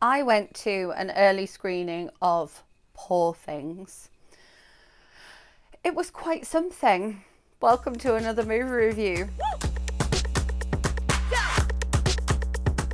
I went to an early screening of Poor Things. It was quite something. Welcome to another movie review.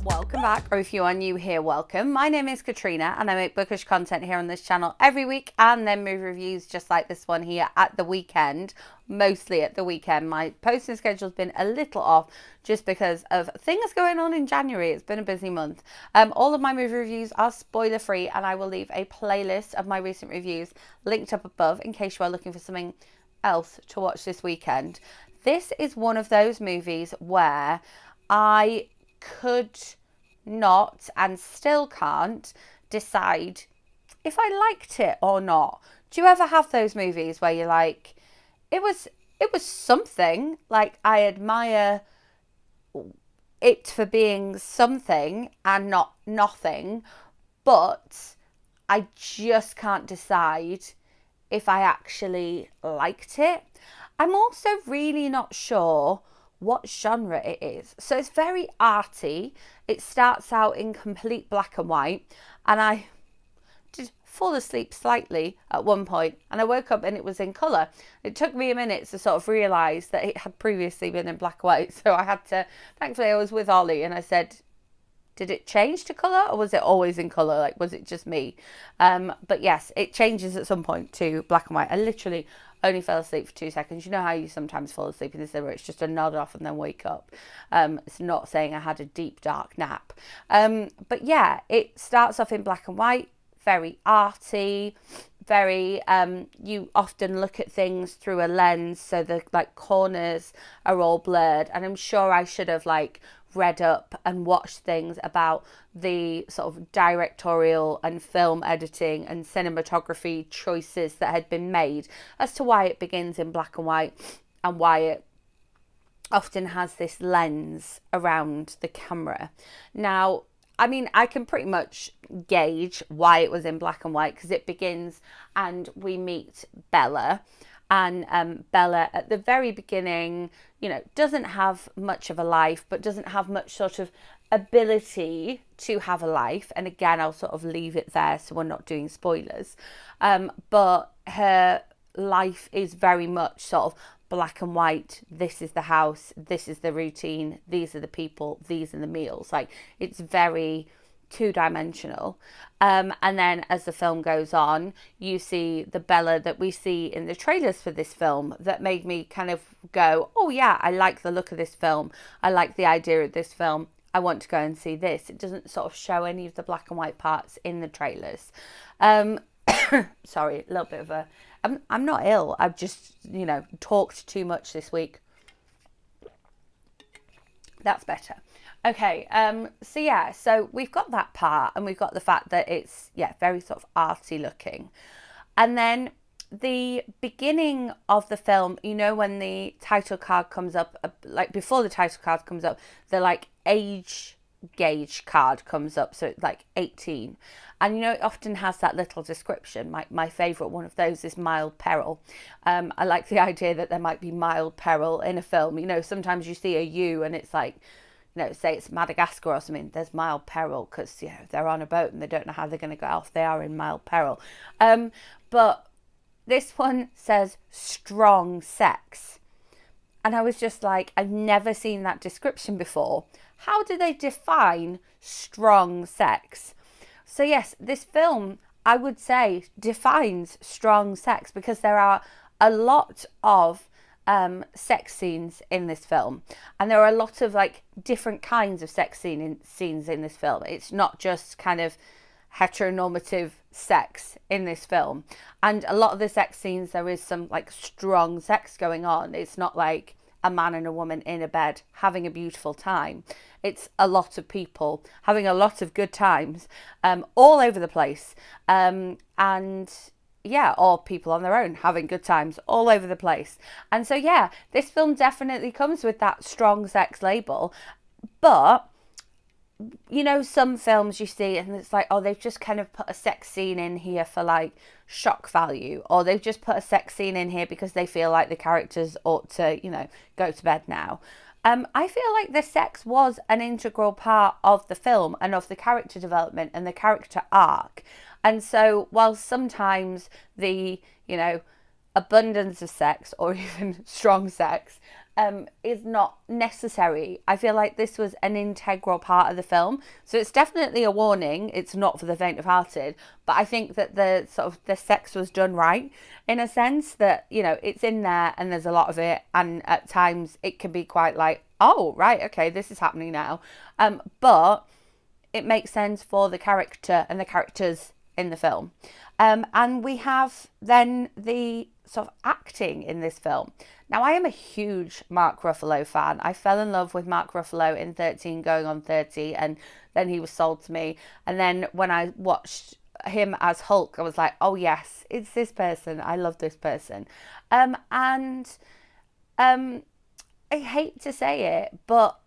Welcome back, or if you are new here, welcome. My name is Katrina and I make bookish content here on this channel every week and then movie reviews just like this one here at the weekend, mostly at the weekend. My posting schedule's been a little off just because of things going on in January. It's been a busy month. All of my movie reviews are spoiler free and I will leave a playlist of my recent reviews linked up above in case you are looking for something else to watch this weekend. This is one of those movies where I could not and still can't decide if I liked it or not. Do you ever have those movies where you're like, it was something, like I admire it for being something and not nothing, but I just can't decide if I actually liked it. I'm also really not sure what genre it is. So it's very arty. It starts out in complete black and white, and I did fall asleep slightly at one point, and I woke up and it was in colour. It took me a minute to sort of realise that it had previously been in black and white, so I had to, thankfully I was with Ollie and I said, did it change to colour or was it always in colour? Like, was it just me? But yes, it changes at some point to black and white. I literally only fell asleep for 2 seconds. You know how you sometimes fall asleep in this where it's just a nod off and then wake up. It's not saying I had a deep, dark nap. But yeah, it starts off in black and white, very arty, very you often look at things through a lens, so the like corners are all blurred, and I'm sure I should have like read up and watched things about the sort of directorial and film editing and cinematography choices that had been made as to why it begins in black and white and why it often has this lens around the camera. Now, I mean, I can pretty much gauge why it was in black and white because it begins and we meet Bella. And Bella at the very beginning, you know, doesn't have much of a life, but doesn't have much sort of ability to have a life. And again, I'll sort of leave it there so we're not doing spoilers. But her life is very much sort of black and white. This is the house, this is the routine, these are the people, these are the meals. Like, it's very two-dimensional. And then as the film goes on, you see the Bella that we see in the trailers for this film that made me kind of go, oh yeah, I like the look of this film, I like the idea of this film, I want to go and see this. It doesn't sort of show any of the black and white parts in the trailers. Sorry, a little bit of a I'm not ill, I've just, you know, talked too much this week. That's better. Okay, so yeah, so we've got that part and we've got the fact that it's, yeah, very sort of arty looking. And then the beginning of the film, you know, when the title card comes up, like before the title card comes up, the like age gauge card comes up, so it's like 18. And you know, it often has that little description. My favourite one of those is mild peril. I like the idea that there might be mild peril in a film. You know, sometimes you see a U and it's like, you know, say it's Madagascar or something, there's mild peril because, you know, they're on a boat and they don't know how they're going to get off. They are in mild peril. But this one says strong sex. And I was just like, I've never seen that description before. How do they define strong sex? So yes, this film, I would say, defines strong sex because there are a lot of sex scenes in this film, and there are a lot of like different kinds of scenes in this film. It's not just kind of heteronormative sex in this film, and a lot of the sex scenes there is some like strong sex going on. It's not like a man and a woman in a bed having a beautiful time. It's a lot of people having a lot of good times all over the place, and yeah, or people on their own having good times all over the place. And so, yeah, this film definitely comes with that strong sex label. But, you know, some films you see and it's like, oh, they've just kind of put a sex scene in here for like shock value, or they've just put a sex scene in here because they feel like the characters ought to, you know, go to bed now. I feel like the sex was an integral part of the film and of the character development and the character arc. And so, while sometimes the, you know, abundance of sex or even strong sex is not necessary, I feel like this was an integral part of the film. So it's definitely a warning. It's not for the faint of hearted, but I think that the sort of the sex was done right, in a sense that, you know, it's in there and there's a lot of it, and at times it can be quite like, oh right, okay, this is happening now, but it makes sense for the character and the characters in the film. And we have then the sort of acting in this film. Now, I am a huge Mark Ruffalo fan. I fell in love with Mark Ruffalo in 13 Going on 30, and then he was sold to me. And then when I watched him as Hulk, I was like, oh yes, it's this person. I love this person. And I hate to say it, but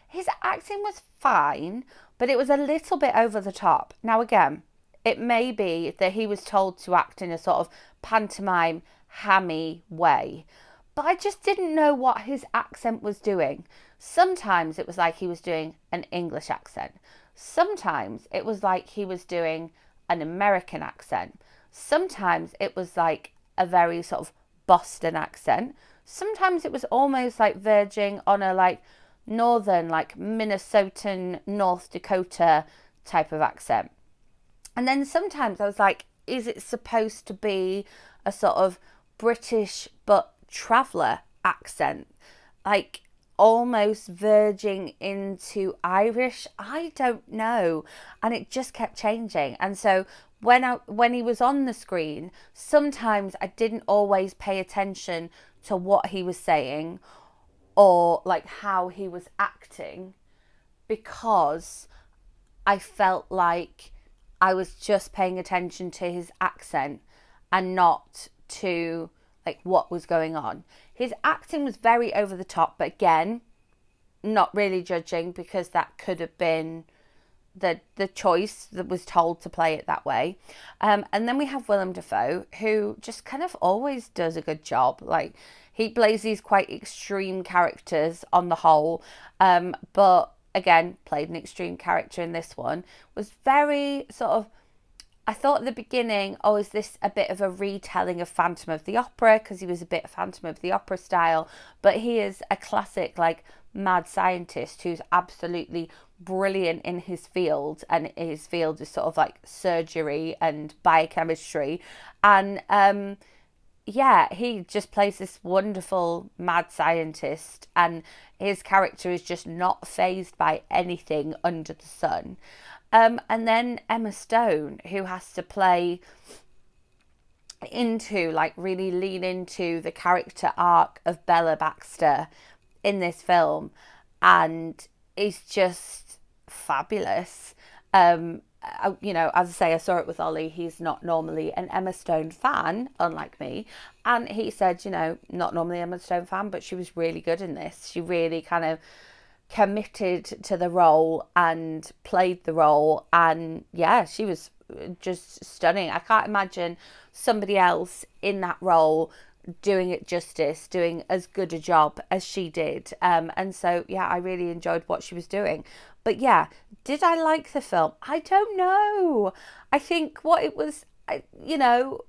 his acting was fine, but it was a little bit over the top. Now, again, it may be that he was told to act in a sort of pantomime, hammy way, but I just didn't know what his accent was doing. Sometimes it was like he was doing an English accent. Sometimes it was like he was doing an American accent. Sometimes it was like a very sort of Boston accent. Sometimes it was almost like verging on a like northern, like Minnesotan, North Dakota type of accent. And then sometimes I was like, is it supposed to be a sort of British but traveller accent? Like almost verging into Irish? I don't know. And it just kept changing. And so when he was on the screen, sometimes I didn't always pay attention to what he was saying or like how he was acting, because I felt like I was just paying attention to his accent and not to like what was going on. His acting was very over the top, but again, not really judging, because that could have been the choice that was told to play it that way. And then we have Willem Dafoe, who just kind of always does a good job. Like, he plays these quite extreme characters on the whole, but again, played an extreme character in this one. Was very sort of, I thought at the beginning, oh, is this a bit of a retelling of Phantom of the Opera? Because he was a bit Phantom of the Opera style. But he is a classic, like, mad scientist who's absolutely brilliant in his field. And his field is sort of like surgery and biochemistry. And yeah, he just plays this wonderful mad scientist, and his character is just not fazed by anything under the sun. And then Emma Stone, who has to play into, like, really lean into the character arc of Bella Baxter in this film, and is just fabulous. You know, as I say, I saw it with Ollie. He's not normally an Emma Stone fan, unlike me. And he said, you know, not normally an Emma Stone fan, but she was really good in this. She really kind of committed to the role and played the role. And yeah, she was just stunning. I can't imagine somebody else in that role doing it justice, doing as good a job as she did. And so, yeah, I really enjoyed what she was doing. But yeah, did I like the film? I don't know. I think what it was, you know,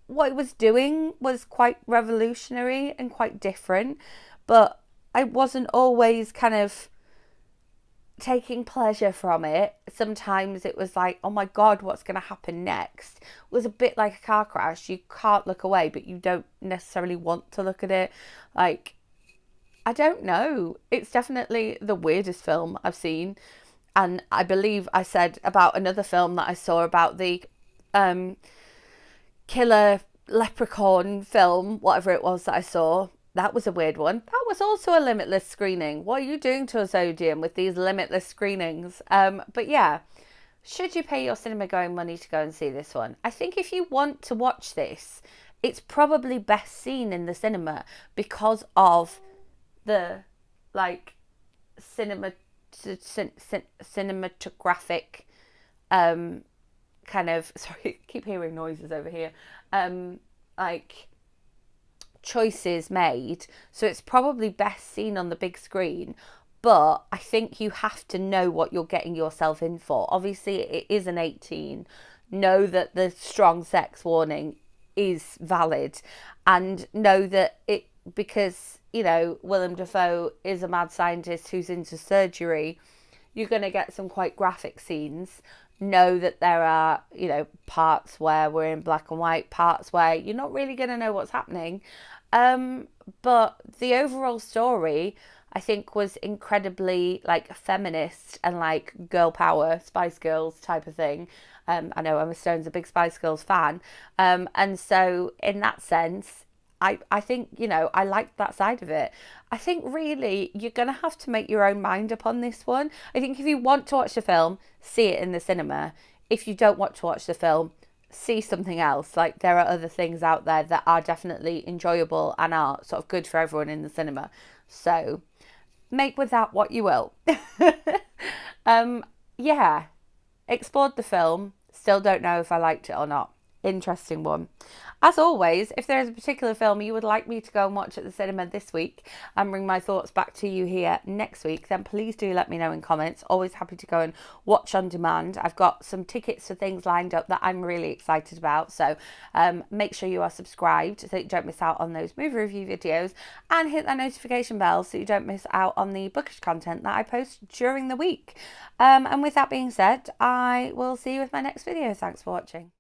what it was doing was quite revolutionary and quite different. But I wasn't always kind of taking pleasure from it. Sometimes it was like, oh my God, what's going to happen next? It was a bit like a car crash. You can't look away, but you don't necessarily want to look at it. Like, I don't know. It's definitely the weirdest film I've seen. And I believe I said about another film that I saw about the killer leprechaun film, whatever it was that I saw. That was a weird one. That was also a limitless screening. What are you doing to us, Odeon, with these limitless screenings? But yeah, should you pay your cinema going money to go and see this one? I think if you want to watch this, it's probably best seen in the cinema because of the like cinematographic kind of, sorry, I keep hearing noises over here, like choices made, so it's probably best seen on the big screen. But I think you have to know what you're getting yourself in for. Obviously, it is an 18. Know that the strong sex warning is valid, and know that it, because, you know, Willem Dafoe is a mad scientist who's into surgery, you're going to get some quite graphic scenes. Know that there are, you know, parts where we're in black and white, parts where you're not really going to know what's happening. But the overall story, I think, was incredibly like feminist and like girl power, Spice Girls type of thing. I know Emma Stone's a big Spice Girls fan. And so in that sense, I think, you know, I liked that side of it. I think really you're going to have to make your own mind up on this one. I think if you want to watch the film, see it in the cinema. If you don't want to watch the film, see something else. Like, there are other things out there that are definitely enjoyable and are sort of good for everyone in the cinema. So make with that what you will. Yeah, explored the film. Still don't know if I liked it or not. Interesting one. As always, if there is a particular film you would like me to go and watch at the cinema this week and bring my thoughts back to you here next week, then please do let me know in comments. Always happy to go and watch on demand. I've got some tickets for things lined up that I'm really excited about. So make sure you are subscribed so you don't miss out on those movie review videos, and hit that notification bell so you don't miss out on the bookish content that I post during the week. And with that being said, I will see you with my next video. Thanks for watching.